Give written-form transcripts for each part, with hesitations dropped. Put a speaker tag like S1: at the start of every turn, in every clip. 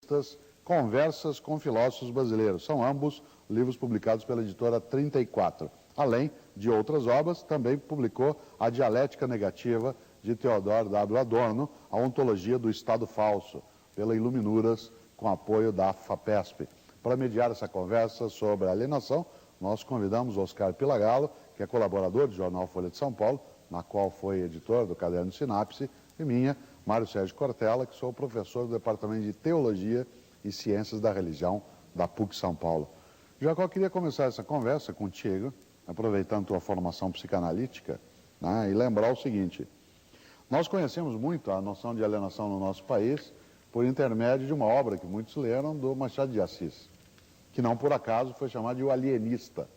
S1: revistas Conversas com Filósofos Brasileiros. São ambos livros publicados pela editora 34. Além de outras obras, também publicou A Dialética Negativa, de Theodor W. Adorno, A Ontologia do Estado Falso, pela Iluminuras, com apoio da FAPESP. Para mediar essa conversa sobre a alienação, nós convidamos Oscar Pilagalo, que é colaborador do jornal Folha de São Paulo, na qual foi editor do Caderno Sinapse, e minha, Mário Sérgio Cortella, que sou professor do Departamento de Teologia e Ciências da Religião da PUC São Paulo. Jacó, eu queria começar essa conversa contigo, aproveitando tua formação psicanalítica, né, e lembrar o seguinte: nós conhecemos muito a noção de alienação no nosso país por intermédio de uma obra que muitos leram do Machado de Assis, que não por acaso foi chamado de O Alienista,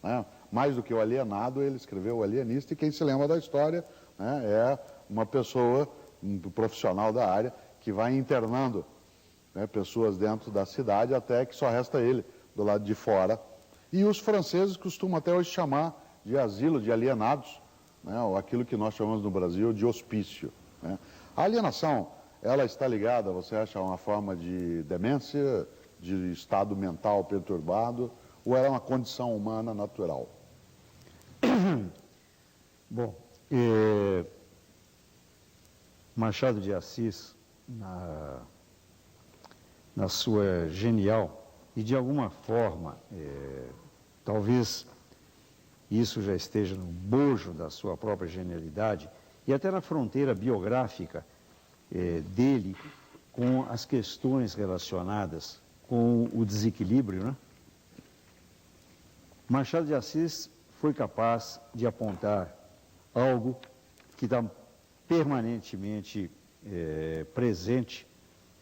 S1: né? Mais do que o alienado, ele escreveu O Alienista, e quem se lembra da história, né, é uma pessoa, um profissional da área, que vai internando, né, pessoas dentro da cidade até que só resta ele do lado de fora. E os franceses costumam até hoje chamar de asilo de alienados, né, ou aquilo que nós chamamos no Brasil de hospício, né. A alienação, ela está ligada, você acha, a uma forma de demência, de estado mental perturbado, ou ela é uma condição humana natural?
S2: Bom, Machado de Assis, na sua genial, e de alguma forma, talvez isso já esteja no bojo da sua própria genialidade, e até na fronteira biográfica dele com as questões relacionadas com o desequilíbrio, né? Machado de Assis foi capaz de apontar algo que está permanentemente presente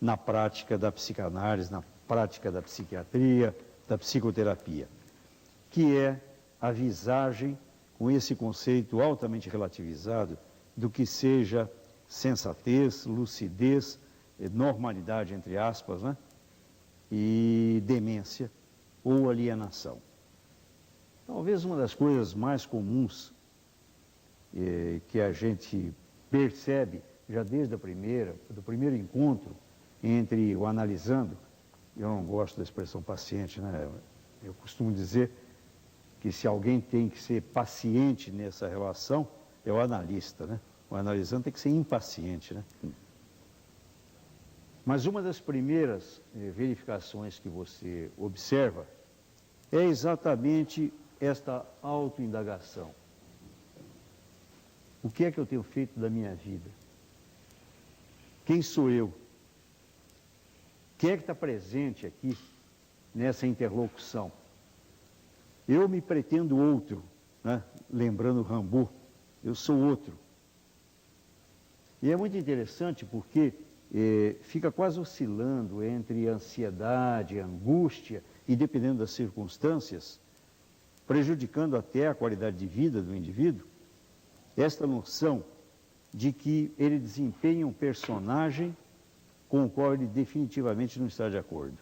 S2: na prática da psicanálise, na prática da psiquiatria, da psicoterapia, que é a visagem, com esse conceito altamente relativizado, do que seja sensatez, lucidez, normalidade, entre aspas, né? E demência ou alienação. Talvez uma das coisas mais comuns que a gente percebe já desde do primeiro encontro entre o analisando, eu não gosto da expressão paciente, né? Eu costumo dizer que se alguém tem que ser paciente nessa relação, é o analista, né? O analisando tem que ser impaciente, né? Mas uma das primeiras verificações que você observa é exatamente esta autoindagação. O que é que eu tenho feito da minha vida? Quem sou eu? Quem é que está presente aqui nessa interlocução? Eu me pretendo outro, né? Lembrando Rimbaud, eu sou outro. E é muito interessante porque fica quase oscilando entre ansiedade, angústia e, dependendo das circunstâncias, prejudicando até a qualidade de vida do indivíduo, esta noção de que ele desempenha um personagem com o qual ele definitivamente não está de acordo.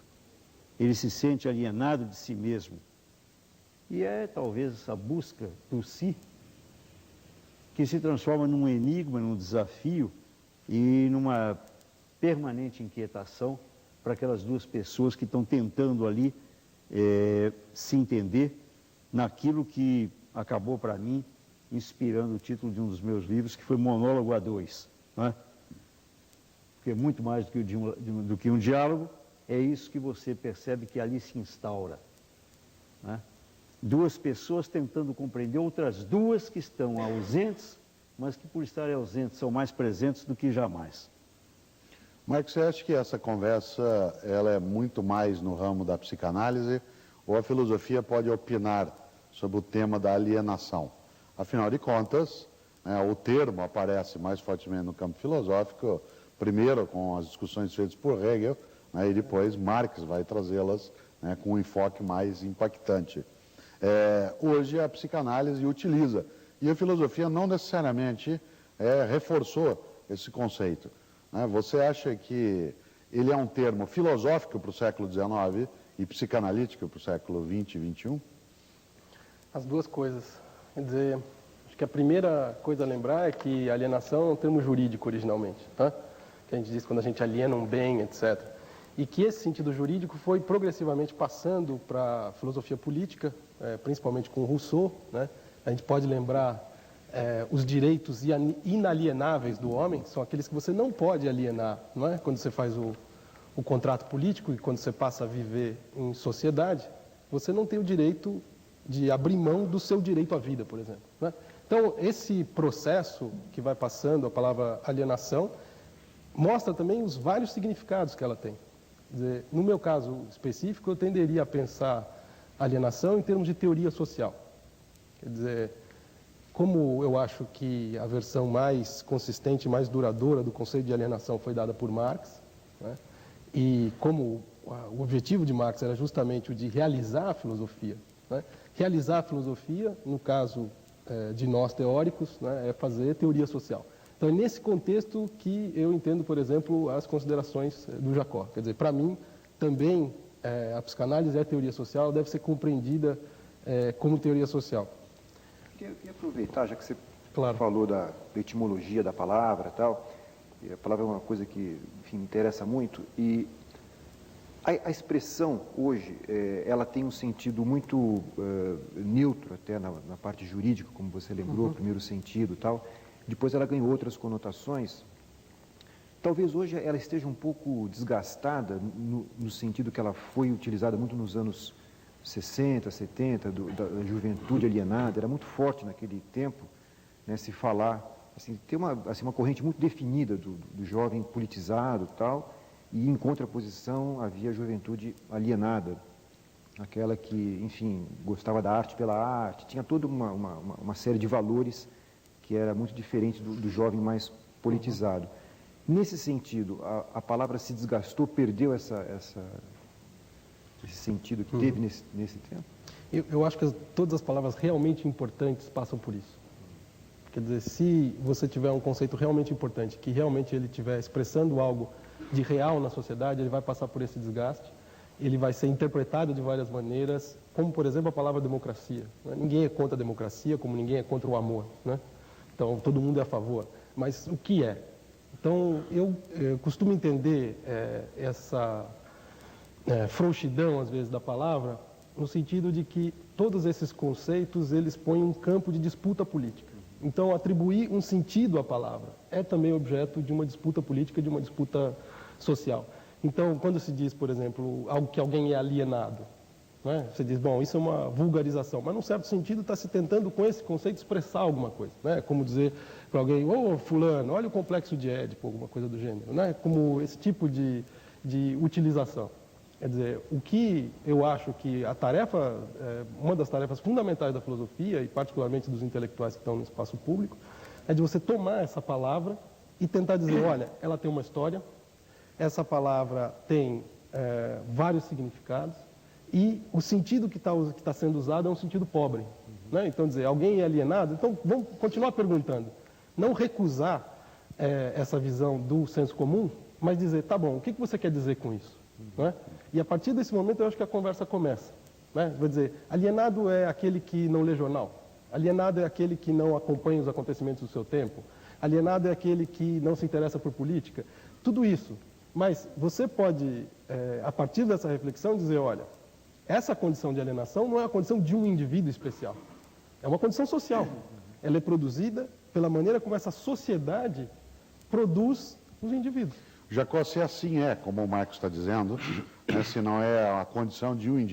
S2: Ele se sente alienado de si mesmo. E é talvez essa busca do si que se transforma num enigma, num desafio e numa permanente inquietação para aquelas duas pessoas que estão tentando ali se entender naquilo que acabou para mim inspirando o título de um dos meus livros, que foi Monólogo a Dois, né? Porque muito mais do que um diálogo, é isso que você percebe que ali se instaura, né? Duas pessoas tentando compreender outras duas que estão ausentes, mas que por estarem ausentes são mais presentes do que jamais.
S1: Marcos, você acha que essa conversa ela é muito mais no ramo da psicanálise, ou a filosofia pode opinar sobre o tema da alienação? Afinal de contas, né, o termo aparece mais fortemente no campo filosófico, primeiro com as discussões feitas por Hegel, né, e depois Marx vai trazê-las, né, com um enfoque mais impactante. Hoje a psicanálise utiliza, e a filosofia não necessariamente reforçou esse conceito, né? Você acha que ele é um termo filosófico para o século XIX e psicanalítico para o século XX e XXI?
S3: As duas coisas. Quer dizer, acho que a primeira coisa a lembrar é que alienação é um termo jurídico originalmente, tá? Que a gente diz quando a gente aliena um bem, etc. e que esse sentido jurídico foi progressivamente passando para a filosofia política, principalmente com Rousseau, né? A gente pode lembrar os direitos inalienáveis do homem, são aqueles que você não pode alienar, não é? Quando você faz o contrato político e quando você passa a viver em sociedade, você não tem o direito de abrir mão do seu direito à vida, por exemplo, né? Então, esse processo que vai passando, a palavra alienação, mostra também os vários significados que ela tem. Quer dizer, no meu caso específico, eu tenderia a pensar alienação em termos de teoria social. Quer dizer, como eu acho que a versão mais consistente, mais duradoura do conceito de alienação foi dada por Marx, né? E como o objetivo de Marx era justamente o de realizar a filosofia, né? Realizar a filosofia, no caso de nós teóricos, né, é fazer teoria social. Então, é nesse contexto que eu entendo, por exemplo, as considerações do Jacob. Quer dizer, para mim, também a psicanálise é teoria social, deve ser compreendida como teoria social.
S4: Eu queria aproveitar, já que você falou da etimologia da palavra e tal, e a palavra é uma coisa que, enfim, me interessa muito, e a expressão hoje, ela tem um sentido muito neutro, até na parte jurídica, como você lembrou, primeiro sentido e tal. Depois ela ganhou outras conotações. Talvez hoje ela esteja um pouco desgastada, no sentido que ela foi utilizada muito nos anos 60, 70, da juventude alienada. Era muito forte naquele tempo, né, se falar, assim, ter uma corrente muito definida do jovem politizado e tal. E, em contraposição, havia a juventude alienada, aquela que, enfim, gostava da arte pela arte, tinha toda uma série de valores que era muito diferente do jovem mais politizado. Nesse sentido, a palavra se desgastou, perdeu esse sentido que teve nesse tempo?
S3: Eu acho que todas as palavras realmente importantes passam por isso. Quer dizer, se você tiver um conceito realmente importante, que realmente ele estiver expressando algo de real na sociedade, ele vai passar por esse desgaste, ele vai ser interpretado de várias maneiras, como, por exemplo, a palavra democracia. Ninguém é contra a democracia, como ninguém é contra o amor, né? Então, todo mundo é a favor. Mas o que é? Então, eu costumo entender essa frouxidão, às vezes, da palavra, no sentido de que todos esses conceitos, eles põem um campo de disputa política. Então, atribuir um sentido à palavra é também objeto de uma disputa política, de uma disputa social. Então, quando se diz, por exemplo, algo que alguém é alienado, né? Você diz, bom, isso é uma vulgarização, mas num certo sentido está se tentando com esse conceito expressar alguma coisa, né? Como dizer para alguém, ô fulano, olha o complexo de Édipo, alguma coisa do gênero, né? Como esse tipo de utilização. Quer dizer, o que eu acho que a tarefa, uma das tarefas fundamentais da filosofia, e particularmente dos intelectuais que estão no espaço público, é de você tomar essa palavra e tentar dizer, olha, ela tem uma história, essa palavra tem vários significados, e o sentido que está sendo usado é um sentido pobre, né? Então, dizer, alguém é alienado? Então, vamos continuar perguntando. Não recusar essa visão do senso comum, mas dizer, tá bom, o que você quer dizer com isso? Né? E a partir desse momento eu acho que a conversa começa, né? Vou dizer, alienado é aquele que não lê jornal, alienado é aquele que não acompanha os acontecimentos do seu tempo, alienado é aquele que não se interessa por política, tudo isso. Mas você pode, a partir dessa reflexão, dizer, olha, essa condição de alienação não é a condição de um indivíduo especial, é uma condição social. Ela é produzida pela maneira como essa sociedade produz os indivíduos.
S1: Jacó, se assim é, como o Marcos está dizendo, né, se não é a condição de um indivíduo,